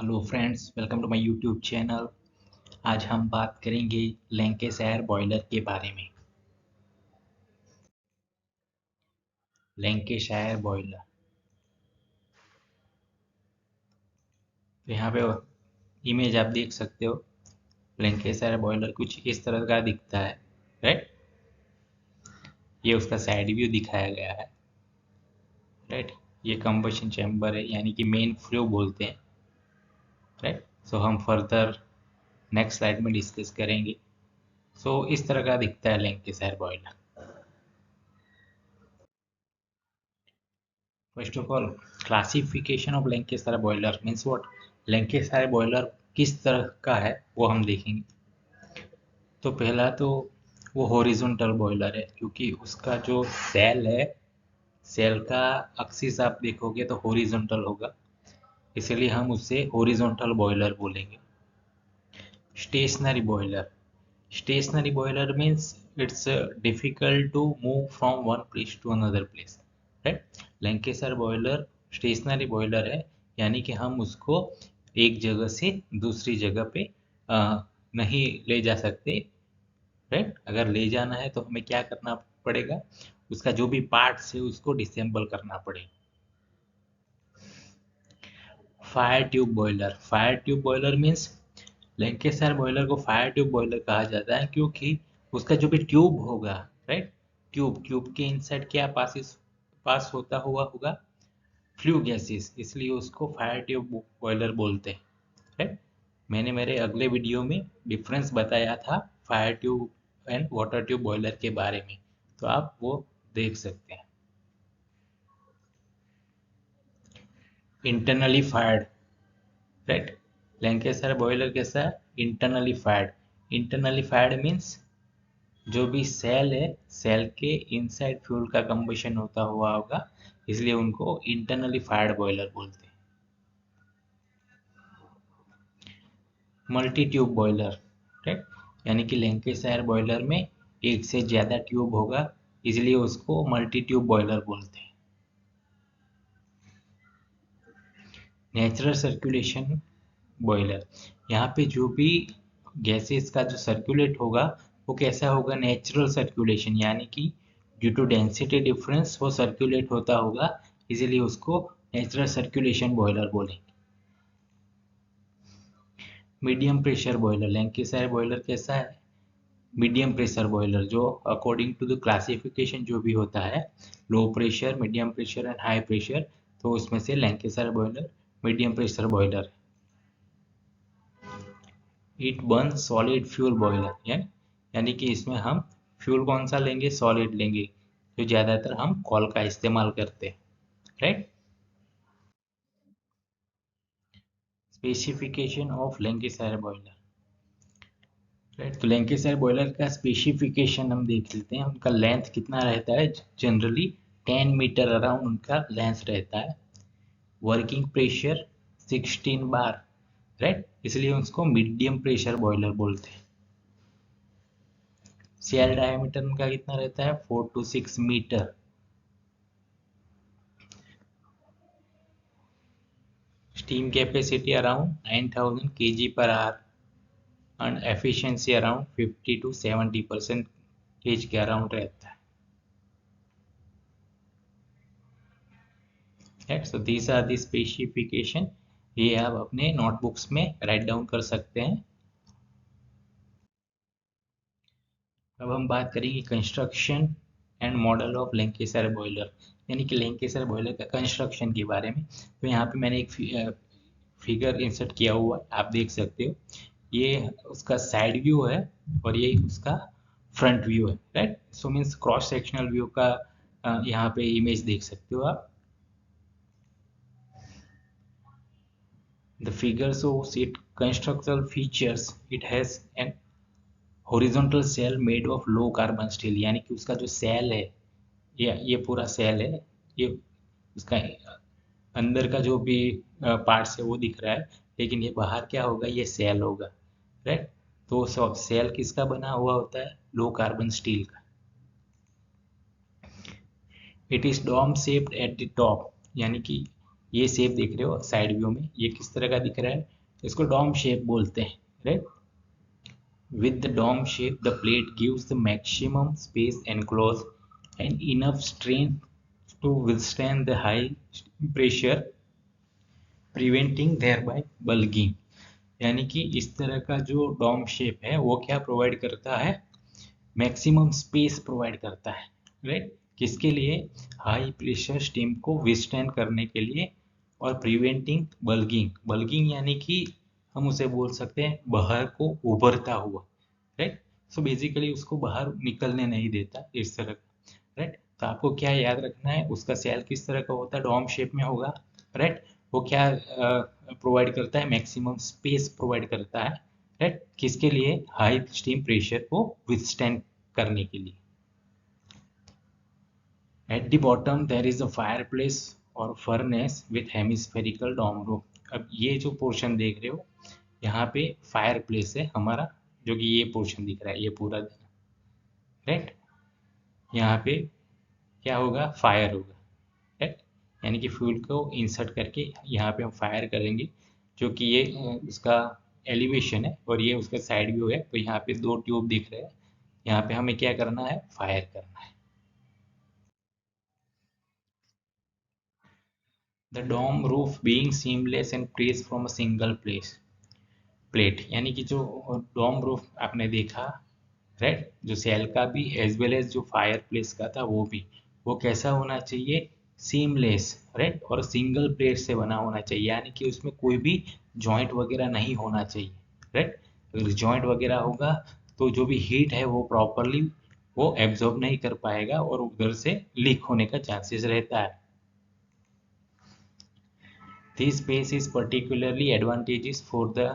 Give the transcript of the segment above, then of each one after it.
Hello friends, welcome to my YouTube channel. आज हम बात करेंगे लैंकेशायर बॉयलर के बारे में। लैंकेशायर बॉयलर, तो यहाँ पे इमेज आप देख सकते हो। लैंकेशायर बॉयलर कुछ इस तरह का दिखता है, राइट। ये उसका साइड व्यू दिखाया गया है, राइट। ये कंबशन चैम्बर है, यानी कि मेन फ्लो बोलते हैं, राइट। सो हम फर्दर नेक्स्ट स्लाइड में डिस्कस करेंगे। सो इस तरह का दिखता है Lancashire boiler. First of all, classification of Lancashire boiler means what. Lancashire boiler किस तरह का है वो हम देखेंगे। तो पहला तो वो हॉरिजॉन्टल बॉयलर है, क्योंकि उसका जो सेल है, सेल का एक्सिस आप देखोगे तो हॉरिजॉन्टल होगा, इसलिए हम उससे हॉरिजॉन्टल बॉयलर बोलेंगे। Stationary boiler, stationary boiler means it's difficult to move from one place to another place, right. Lancashire boiler stationary boiler है, यानी कि हम उसको एक जगह से दूसरी जगह पे नहीं ले जा सकते, राइट। अगर ले जाना है तो हमें क्या करना पड़ेगा, उसका जो भी पार्ट्स है उसको डिसेंबल करना पड़ेगा। Fire tube boiler, fire tube boiler means Lancashire boiler को फायर ट्यूब बॉयलर कहा जाता है, क्योंकि उसका जो भी ट्यूब होगा, राइट। ट्यूब ट्यूब के इनसाइड क्या पास होता हुआ होगा, फ्लू गैसेस, इसलिए उसको फायर ट्यूब बॉयलर बोलते हैं, राइट। मैंने मेरे अगले वीडियो में डिफरेंस बताया था fire tube and water tube boiler के बारे में, तो आप वो देख सकते हैं। Internally fired, right. Lancashire boiler कैसा है, internally fired. Internally fired means जो भी सेल है, सेल के इनसाइड फ्यूल का कंबशन होता हुआ होगा, इसलिए उनको इंटरनली फायर्ड बॉयलर बोलते हैं। मल्टी ट्यूब बॉयलर, राइट, यानी कि लैंकेशायर बॉयलर में एक से ज़्यादा ट्यूब होगा, इसलिए उसको मल्टी ट्यूब बॉयलर बोलते हैं। नेचुरल सर्कुलेशन बॉयलर, यहाँ पे जो भी गैसेस का जो सर्कुलेट होगा वो कैसा होगा, नेचुरल सर्कुलेशन, यानी कि ड्यू टू डेंसिटी डिफरेंस वो सर्कुलेट होता होगा, इसीलिए उसको नेचुरल सर्कुलेशन बॉयलर बोलेंगे। Medium pressure boiler, Lancashire boiler कैसा है, मीडियम प्रेशर बॉयलर, जो अकॉर्डिंग टू द क्लासिफिकेशन जो भी होता है, low pressure, medium pressure and high pressure, तो उसमें से Lancashire boiler medium pressure boiler. It burn solid fuel boiler, यानी कि इसमें हम फ्यूल कौन सा लेंगे, सॉलिड लेंगे, जो ज़्यादातर हम कॉल का इस्तेमाल करते हैं, right. Specification of Lancashire boiler, right. तो लैंकेशायर बॉयलर का स्पेसिफिकेशन हम देख लेते हैं। उनका लेंथ कितना रहता है, जनरली 10 मीटर अराउंड उनका लेंथ रहता है। वर्किंग प्रेशर 16 बार, राइट, इसलिए उसको मीडियम प्रेशर बॉयलर बोलते हैं। सेल डायमीटर उनका कितना रहता है, 4 to 6 metre. Steam capacity around 9000 kg per hour and efficiency around 50 to 70% के अराउंड रहता है, right. So these are the specification, ये आप अपने नोटबुक्स में राइट डाउन कर सकते हैं। अब हम बात करेंगे construction and model of Lancashire boiler, यानी कि लैंकेशायर बॉयलर का कंस्ट्रक्शन के बारे में। तो यहाँ पे मैंने एक फिगर इंसर्ट किया हुआ है, आप देख सकते हो। ये उसका साइड व्यू है और ये उसका फ्रंट व्यू है, right. So means cross sectional view का यहाँ पे इमेज देख सकते हो आप। The figure shows it constructional features. It has an horizontal cell made of low carbon steel, यानी कि उसका जो सेल है, ये पूरा सेल है, ये उसका अंदर का जो भी पार्ट्स है वो दिख रहा है, लेकिन ये बाहर क्या होगा, ये सेल होगा, राइट। तो सेल किसका बना हुआ होता है, लो कार्बन स्टील का। It is dome shaped at the top, यानी कि ये शेप देख रहे हो साइड व्यू में, ये किस तरह का दिख रहा है, इसको डोम शेप बोलते हैं, right. With the dome shape, the plate gives the maximum space enclosed and enough strength to withstand the high pressure, preventing thereby bulging। यानी कि इस तरह का जो डोम शेप है वो क्या प्रोवाइड करता है, मैक्सिमम स्पेस प्रोवाइड करता है, राइट। किसके लिए, हाई प्रेशर स्टीम को विस्टैंड करने के लिए, और प्रिवेंटिंग बल्गिंग, बल्गिंग यानी कि हम उसे बोल सकते हैं बाहर को उभरता हुआ, राइट। सो बेसिकली उसको बाहर निकलने नहीं देता इस तरह का, राइट। तो आपको क्या याद रखना है, उसका सेल किस तरह का होता है, डोम शेप में होगा, राइट। वो क्या प्रोवाइड करता है, मैक्सिमम स्पेस प्रोवाइड करता है, राइट। किसके लिए, हाई स्टीम प्रेशर को विथस्टैंड करने के लिए। At the bottom there is a fireplace और furnace with hemispherical dome roof. अब ये जो पोर्शन देख रहे हो, यहाँ पे फायर प्लेस है हमारा, जो कि ये पोर्शन दिख रहा है, ये पूरा, राइट। यहाँ पे क्या होगा, फायर होगा, राइट। यानी कि फ्यूल को इंसर्ट करके यहाँ पे हम फायर करेंगे, जो कि ये उसका एलिवेशन है और ये उसका साइड व्यू है। तो यहाँ पे दो ट्यूब दिख रहे हैं, यहाँ पे हमें क्या करना है, फायर करना है। The dome roof being seamless and press from a single place plate, यानी कि जो डोम रूफ आपने देखा, राइट, जो सेल का भी एज वेल एज जो फायर प्लेस का था वो भी, वो कैसा होना चाहिए, सीमलेस, राइट, और सिंगल प्लेट से बना होना चाहिए, यानी कि उसमें कोई भी जॉइंट वगैरह नहीं होना चाहिए, राइट। अगर जॉइंट वगैरह होगा तो जो भी हीट है वो प्रॉपरली वो एब्जॉर्ब नहीं कर पाएगा और उधर से लीक होने का चांसेस रहता है। This space is particularly advantageous for the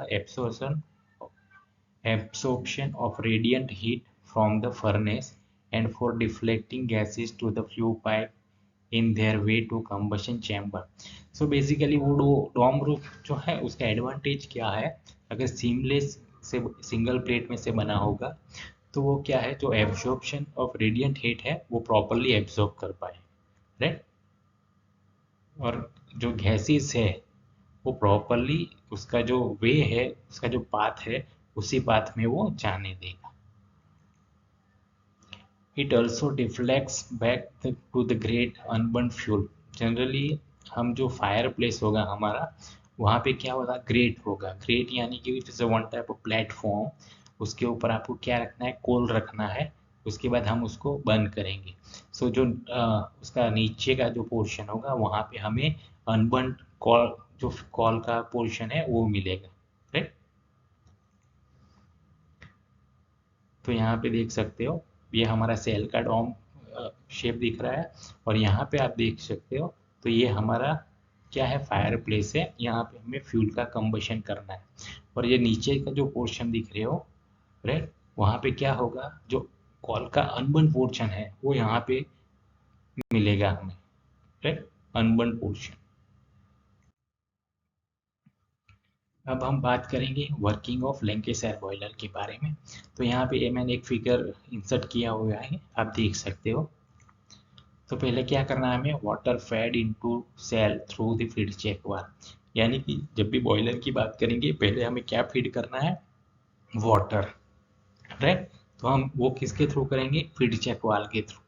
absorption of radiant heat from the furnace and for deflecting gases to the flue pipe in their way to combustion chamber। So basically वो डोम roof जो है उसका advantage क्या है, अगर seamless से single plate में से बना होगा तो वो क्या है, जो एब्जॉर्प्शन ऑफ रेडिएंट हीट है वो प्रॉपरली एब्जॉर्ब कर पाए, राइट। और जो गैसेस है वो प्रॉपरली उसका जो वे है, उसका जो पाथ है, उसी पाथ में वो जाने देगा। It also deflects back to the grate unburnt fuel. Generally हम जो फायर प्लेस होगा हमारा, वहाँ पे क्या होगा, ग्रेट होगा। ग्रेट यानी कि it is one type of platform, उसके ऊपर आपको क्या रखना है, कोल रखना है, उसके बाद हम उसको बर्न करेंगे। सो जो उसका नीचे का जो पोर्शन होगा वहाँ पे हमें अनबर्न कॉल, जो कॉल का पोर्शन है वो मिलेगा, राइट। तो यहाँ पे देख सकते हो ये हमारा सेल का डोम शेप दिख रहा है, और यहाँ पे आप देख सकते हो तो ये हमारा क्या है, फायर प्लेस है, यहाँ पे हमें फ्यूल का कंबशन करना है। और ये नीचे का जो पोर्शन दिख रहे हो, राइट, वहाँ पे क्या होगा, जो कॉल का अनबर्न पोर्शन है वो यहाँ पे मिलेगा हमें, राइट, अनबर्न पोर्शन। अब हम बात करेंगे वर्किंग ऑफ लैंकेशायर बॉयलर के बारे में। तो यहाँ पे मैंने एक फिगर इंसर्ट किया हुआ है, आप देख सकते हो। तो पहले क्या करना है हमें, water fed into shell through the feed check valve. यानी कि जब भी बॉयलर की बात करेंगे पहले हमें क्या फीड करना है, वाटर, राइट। तो हम वो किसके थ्रू करेंगे, फीड चेक वाल्व के through.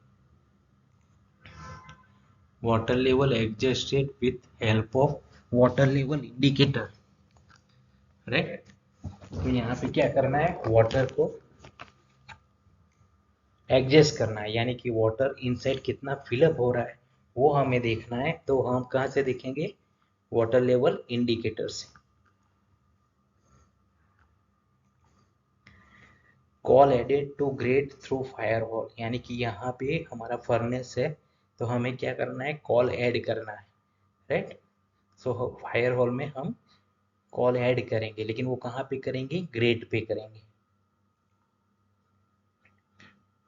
Water level adjusted with help of water level indicator, right. तो यहाँ पे क्या करना है, वाटर को एडजस्ट करना है, यानी कि वाटर इनसाइड कितना फिलअप हो रहा है वो हमें देखना है। तो हम कहाँ से देखेंगे, वाटर लेवल इंडिकेटर से। Coal added to grate through fire hole, यानी कि यहाँ पे हमारा फर्नेस है तो हमें क्या करना है, कॉल ऐड करना है, राइट। सो फायर हॉल में हम कॉल ऐड करेंगे, लेकिन वो कहाँ पे करेंगे, ग्रेड पे करेंगे।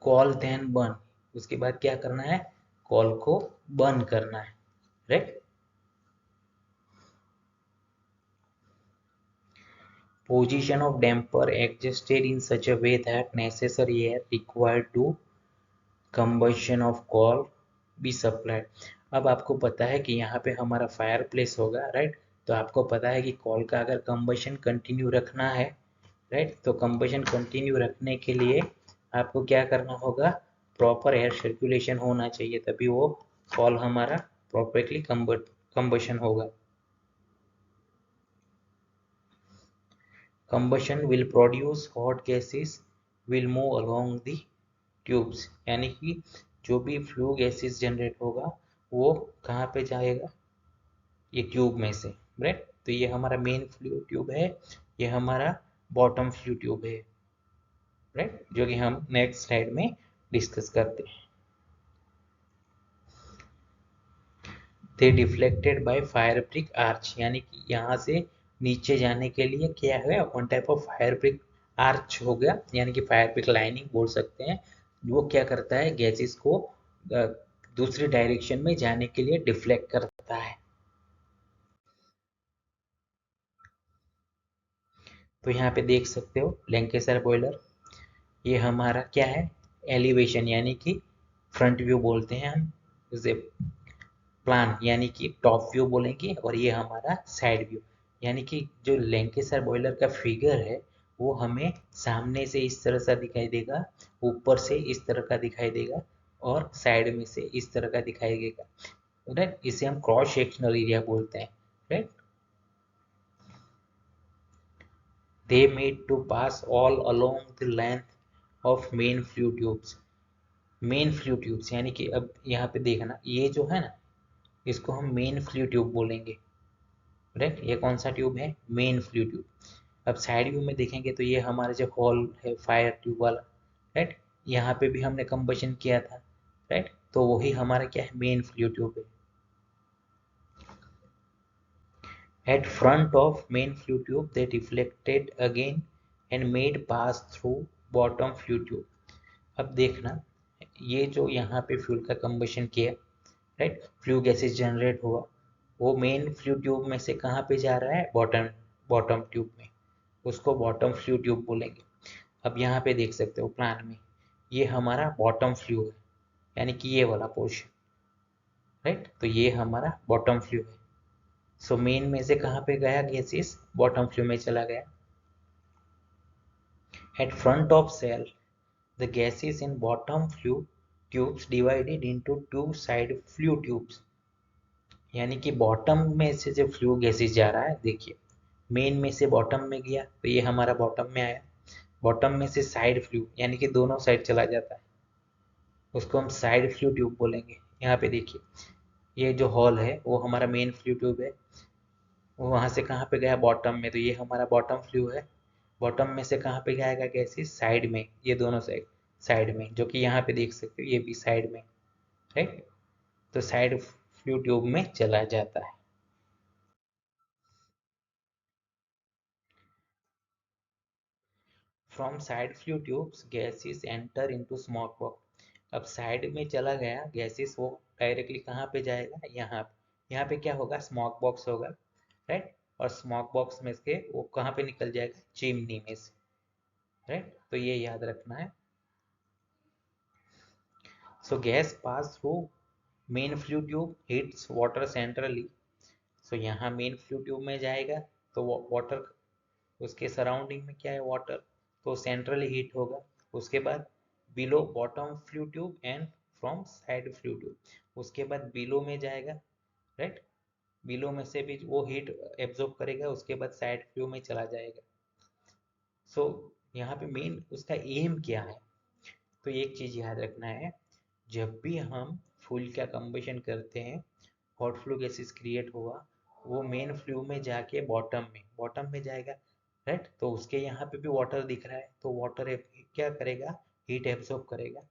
कॉल देन बर्न, उसके बाद क्या करना है, कॉल को बर्न करना है, right. Position of damper adjusted in such a way that necessary air required to combustion of coal be supplied। अब आपको पता है कि यहाँ पे हमारा फायर प्लेस होगा, राइट। तो आपको पता है कि कॉल का अगर कंबशन कंटिन्यू रखना है, राइट, तो कंबशन कंटिन्यू रखने के लिए आपको क्या करना होगा, प्रॉपर एयर सर्कुलेशन होना चाहिए, तभी वो कॉल हमारा प्रॉपरली कंबशन होगा। Combustion will produce hot gases will move along the tubes, यानी कि जो भी फ्लू गैसेस जनरेट होगा वो कहाँ पे जाएगा, ये ट्यूब में से, राइट। तो ये हमारा मेन फ्लू ट्यूब है, ये हमारा बॉटम फ्लू ट्यूब है, राइट, जो कि हम नेक्स्ट स्लाइड में डिस्कस करते हैं। They deflected by fire brick arch, यानी कि यहाँ से नीचे जाने के लिए क्या है, one type of fire brick arch हो गया, यानी कि फायर ब्रिक लाइनिंग बोल सकते हैं। वो क्या करता है, गैसेस को दूसरी डायरेक्शन में जाने के लिए डिफ्लेक्ट करता है। तो यहाँ पे देख सकते हो लैंकेशायर बॉयलर, ये हमारा क्या है, एलिवेशन, यानी कि फ्रंट व्यू बोलते हैं हम इसे, प्लान यानी कि टॉप व्यू बोलेंगे, और ये हमारा साइड व्यू, यानी कि जो लैंकेशायर बॉयलर का फिगर है वो हमें सामने से इस तरह से दिखाई देगा, ऊपर से इस तरह का दिखाई देगा, और साइड में से इस तरह का दिखाई देगा, राइट। इसे हम क्रॉस सेक्शनल एरिया बोलते हैं, right. They made to pass all along the length of main flue tubes. Main flu tubes, यानी कि अब यहाँ पे देखना, ये जो है ना, इसको हम मेन फ्लू ट्यूब बोलेंगे, राइट। ये कौन सा ट्यूब है, मेन फ्लू ट्यूब। अब साइड व्यू में देखेंगे तो ये हमारा जो हॉल है फायर ट्यूब वाला, राइट, यहाँ पे भी हमने कंबशन किया था, राइट, तो वही हमारा क्या है, मेन फ्लू ट्यूब है। At front of main flue tube they deflected again and made pass through bottom flue tube. अब देखना, ये जो यहाँ पे फ्यूल का कंबशन किया, राइट, फ्लू गैसेस जनरेट हुआ, वो मेन फ्लू ट्यूब में से कहाँ पे जा रहा है, बॉटम बॉटम ट्यूब में, उसको बॉटम फ्लू ट्यूब बोलेंगे। अब यहाँ पे देख सकते हो प्लान में, ये हमारा बॉटम फ्लू है, यानी कि ये वाला पोर्शन, राइट, तो ये हमारा बॉटम फ्लू है। सो मेन में से कहाँ पे गया गैसेस, बॉटम फ्लू में चला गया। At front of cell, the gases in bottom flue tubes divided into two side flue tubes, यानी कि बॉटम में से जब फ्लू गैसेस जा रहा है, देखिए मेन में से बॉटम में गया तो ये हमारा बॉटम में आया, बॉटम में से साइड फ्लू, यानी कि दोनों साइड चला जाता है, उसको हम साइड फ्लू ट्यूब बोलेंगे। यहाँ पे देखिए, ये जो हॉल है वो हमारा मेन फ्लू ट्यूब है, वो वहाँ से कहाँ पे गया, बॉटम में, तो ये हमारा बॉटम फ्लू है। बॉटम में से कहाँ पे जाएगा गैसेस, साइड में, ये दोनों साइड साइड में, जो कि यहाँ पे देख सकते हो ये भी साइड में, राइट, तो साइड फ्लू ट्यूब में चला जाता है। From side flu tubes gases enter into smoke box, अब साइड में चला गया गैसेस, वो डायरेक्टली कहाँ पे जाएगा, यहाँ पे क्या होगा, स्मोक बॉक्स होगा, राइट, और स्मोक बॉक्स में से वो कहाँ पे निकल जाएगा, चिमनी में से, राइट, तो ये याद रखना है। So gas pass through main flue tube hits water centrally. So यहाँ मेन फ्लू ट्यूब में जाएगा तो वाटर, उसके सराउंडिंग में क्या है, वाटर, तो सेंट्रली हीट होगा। उसके बाद below bottom flue tube and from side flu tube, उसके बाद बिलो में जाएगा, राइट, बिलो में से भी वो हीट एब्जॉर्ब करेगा, उसके बाद साइड फ्लू में चला जाएगा। सो यहाँ पे मेन उसका एम क्या है, तो एक चीज याद रखना है, जब भी हम फ्यूल का कंबशन करते हैं, हॉट फ्लू गैसेस क्रिएट हुआ, वो मेन फ्लू में जाके बॉटम में जाएगा, राइट, तो उसके यहाँ पे भी वाटर दिख रहा है, तो वाटर क्या करेगा, हीट एब्जॉर्ब करेगा।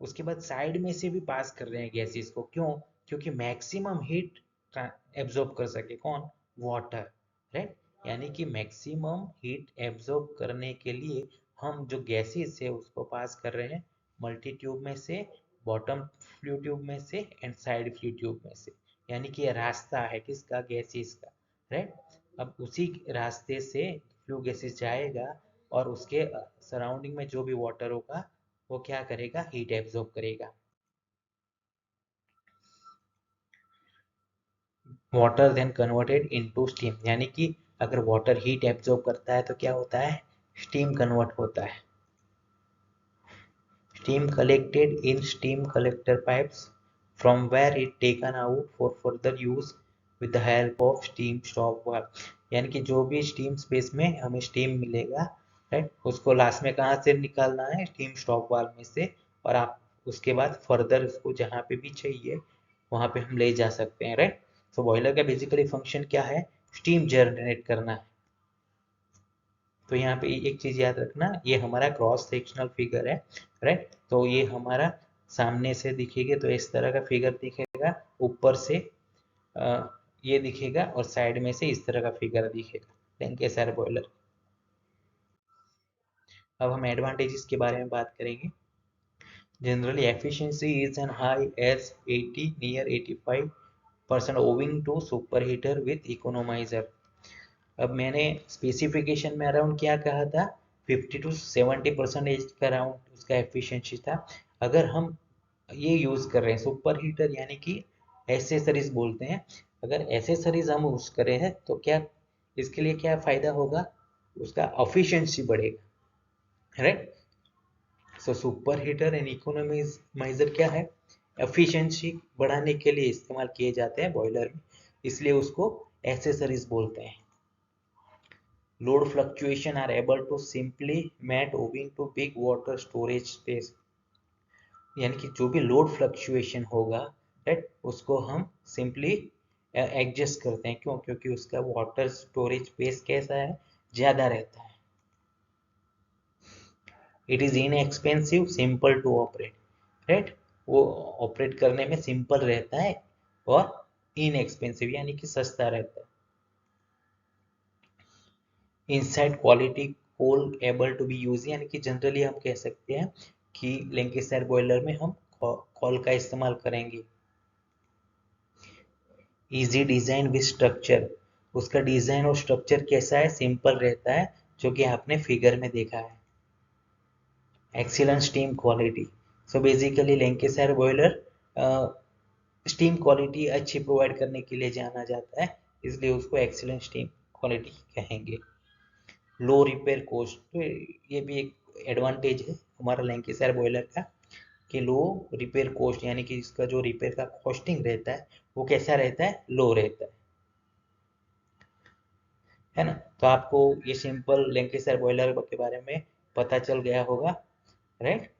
उसके बाद साइड में से भी पास कर रहे हैं गैसेस को, क्यों, क्योंकि मैक्सिमम हीट एब्जॉर्ब कर सके कौन, वाटर, राइट, यानी कि मैक्सिमम हीट एब्जॉर्ब करने के लिए हम जो गैसेस है उसको पास कर रहे हैं मल्टी ट्यूब में से, बॉटम फ्लू ट्यूब में से एंड साइड फ्लू ट्यूब में से, यानी कि ये रास्ता है किसका, गैसेस का, राइट। अब उसी रास्ते से फ्लू गैसेस जाएगा और उसके सराउंडिंग में जो भी वाटर होगा वो क्या करेगा, हीट एब्जॉर्ब करेगा। Water then converted into steam, यानी कि अगर वाटर हीट एब्जॉर्ब करता है तो क्या होता है, स्टीम कन्वर्ट होता है। Steam collected in steam collector pipes from where it taken out for further use with the help of steam stop valve, यानी कि जो भी स्टीम स्पेस में हमें स्टीम मिलेगा, राइट, उसको लास्ट में कहाँ से निकालना है, स्टीम स्टॉप वाल्व में से, और आप उसके बाद फर्दर उसको जहाँ पे भी चाहिए वहाँ पे हम ले जा सकते हैं, राइट। तो बॉयलर का बेसिकली फंक्शन क्या है, स्टीम जनरेट करना है। तो यहाँ पे एक चीज याद रखना, ये हमारा क्रॉस सेक्शनल फिगर है, राइट। तो ये हमारा सामने से दिखेगा तो इस तरह का फिगर दिखेगा, ऊपर से ये दिखेगा, और साइड में से इस तरह का फिगर दिखेगा लैंकेशायर बॉयलर। अब हम एडवांटेजेस के बारे में बात करेंगे। Generally efficiency is an high as 80 near 85% owing to super heater with economiser. अब मैंने स्पेसिफिकेशन में अराउंड क्या कहा था, 50 to 70% का अराउंड उसका एफिशिएंसी था। अगर हम ये यूज कर रहे हैं सुपर हीटर, यानी कि एसेसरीज बोलते हैं, अगर एसेसरीज हम यूज कर रहे हैं तो क्या इसके लिए क्या फायदा होगा, उसका एफिशिएंसी बढ़ेगा, right. So super heater and economiser क्या है, एफिशिएंसी बढ़ाने के लिए इस्तेमाल किए जाते हैं बॉयलर में, इसलिए उसको एसेसरीज बोलते हैं। Load fluctuation are able to simply met owing to big water storage space, यानी कि जो भी लोड फ्लक्चुएशन होगा, राइट, उसको हम सिंपली एडजस्ट करते हैं। क्यों, क्योंकि उसका वाटर स्टोरेज स्पेस कैसा है, ज़्यादा रहता है। It is inexpensive simple to operate, right, वो ऑपरेट करने में सिंपल रहता है और इनएक्सपेंसिव यानी कि सस्ता रहता है। Inside quality coal able to be use, यानी कि जनरली हम कह सकते हैं कि लैंकेशायर बॉयलर में हम कॉल का इस्तेमाल करेंगे। इजी डिजाइन विद स्ट्रक्चर, उसका डिजाइन और स्ट्रक्चर कैसा है, सिंपल रहता है, जो कि आपने फिगर में देखा है। Excellent steam quality, so basically Lancashire boiler steam quality अच्छी प्रोवाइड करने के लिए जाना जाता है, इसलिए उसको एक्सीलेंट स्टीम क्वालिटी कहेंगे। लो रिपेयर कॉस्ट, तो ये भी एक एडवांटेज है हमारा लैंकेशायर बॉयलर का, कि लो रिपेयर कॉस्ट, यानी कि इसका जो रिपेयर का कॉस्टिंग रहता है वो कैसा रहता है, लो रहता है ना। तो आपको ये सिंपल लैंकेशायर बॉयलर के बारे में पता चल गया होगा, राइट।